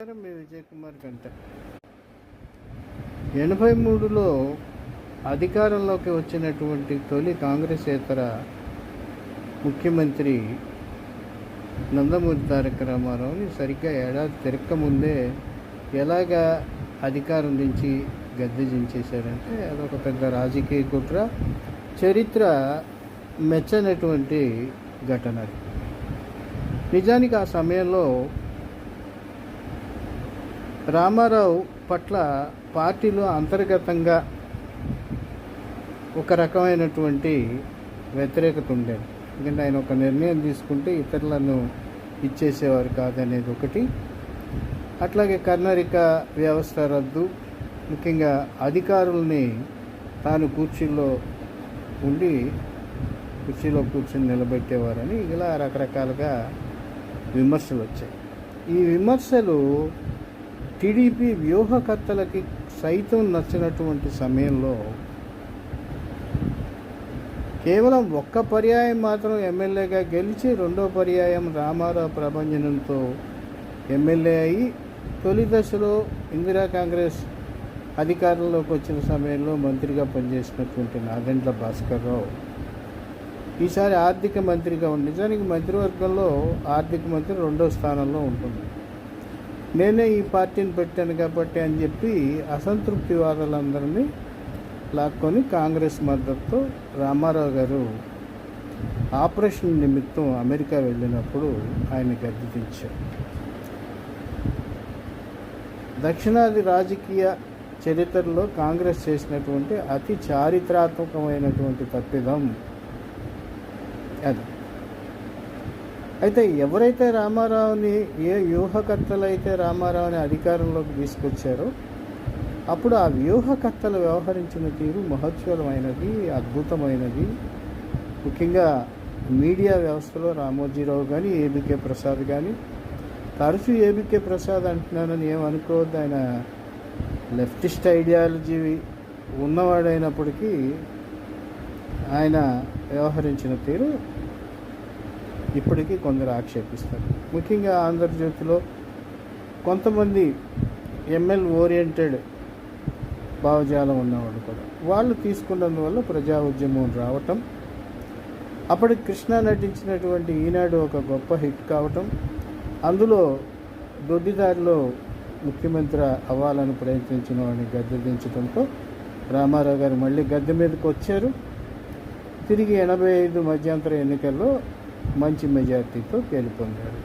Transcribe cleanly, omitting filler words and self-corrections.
మీ విజయ్ కుమార్ గంట 83లో అధికారంలోకి వచ్చినటువంటి తొలి కాంగ్రెసేతర ముఖ్యమంత్రి నందమూరి తారక రామారావుని సరిగ్గా ఏడాది తిరక్కముందే ఎలాగా అధికారం నుంచి గద్దె దించేశారంటే అదొక పెద్ద రాజకీయ కుట్ర, చరిత్ర మెచ్చనటువంటి ఘటన. నిజానికి ఆ సమయంలో రామారావు పట్ల పార్టీలో అంతర్గతంగా ఒక రకమైనటువంటి వ్యతిరేకత ఉండేది. ఎందుకంటే ఆయన ఒక నిర్ణయం తీసుకుంటే ఇతరులను ఇచ్చేసేవారు కాదనేది ఒకటి. అట్లాగే కర్ణాటక వ్యవస్థ రద్దు, ముఖ్యంగా అధికారుల్ని తాను కుర్చీలో కూర్చొని నిలబెట్టేవారని ఇలా రకరకాలుగా విమర్శలు వచ్చాయి. ఈ విమర్శలు టీడీపీ వ్యూహకర్తలకి సైతం నచ్చినటువంటి సమయంలో కేవలం ఒక్క పర్యాయం మాత్రం ఎమ్మెల్యేగా గెలిచి రెండో పర్యాయం రామారావు ప్రభంజనంతో ఎమ్మెల్యే అయి తొలి దశలో ఇందిరా కాంగ్రెస్ అధికారంలోకి వచ్చిన సమయంలో మంత్రిగా పనిచేసినటువంటి నాదెండ్ల భాస్కర్ రావు ఈసారి ఆర్థిక మంత్రిగా ఉంది. నిజానికి మంత్రివర్గంలో ఆర్థిక మంత్రి రెండో స్థానంలో ఉంటుంది. నేనే ఈ పార్టీని పెట్టాను కాబట్టి అని చెప్పి అసంతృప్తి వాదులందరినీ లాక్కొని కాంగ్రెస్ మద్దతుతో రామారావు గారు ఆపరేషన్ నిమిత్తం అమెరికా వెళ్ళినప్పుడు ఆయన గద్దె దించారు. దక్షిణాది రాజకీయ చరిత్రలో కాంగ్రెస్ చేసినటువంటి అతి చారిత్రాత్మకమైనటువంటి తప్పిదం అది. అయితే ఎవరైతే రామారావుని, ఏ వ్యూహకర్తలు అయితే రామారావుని అధికారంలోకి తీసుకొచ్చారో అప్పుడు ఆ వ్యూహకర్తలు వ్యవహరించిన తీరు మహోజ్వలమైనది, అద్భుతమైనది. ముఖ్యంగా మీడియా వ్యవస్థలో రామోజీరావు కానీ, ఏబికే ప్రసాద్ కానీ, తరచూ ఏబికే ప్రసాద్ అంటున్నానని ఏమనుకోవద్దు, ఆయన లెఫ్టిస్ట్ ఐడియాలజీ ఉన్నవాడైనప్పటికీ ఆయన వ్యవహరించిన తీరు ఇప్పటికీ కొందరు ఆక్షేపిస్తారు. ముఖ్యంగా ఆంధ్రజ్యోతిలో కొంతమంది ఎంఎల్ ఓరియంటెడ్ భావజాలం ఉన్నవాళ్ళు కూడా వాళ్ళు తీసుకున్నందువల్ల ప్రజా ఉద్యమం రావటం, అప్పటికి కృష్ణ నటించినటువంటి ఈనాడు ఒక గొప్ప హిట్ కావటం, అందులో దొడ్డిదారిలో ముఖ్యమంత్రి అవ్వాలని ప్రయత్నించిన వాడిని గద్దె దించడంతో రామారావు గారు మళ్ళీ గద్దె మీదకి వచ్చారు. తిరిగి 85 మధ్యంతర ఎన్నికల్లో మంచి మెజార్టీతో గెలుపొందారు.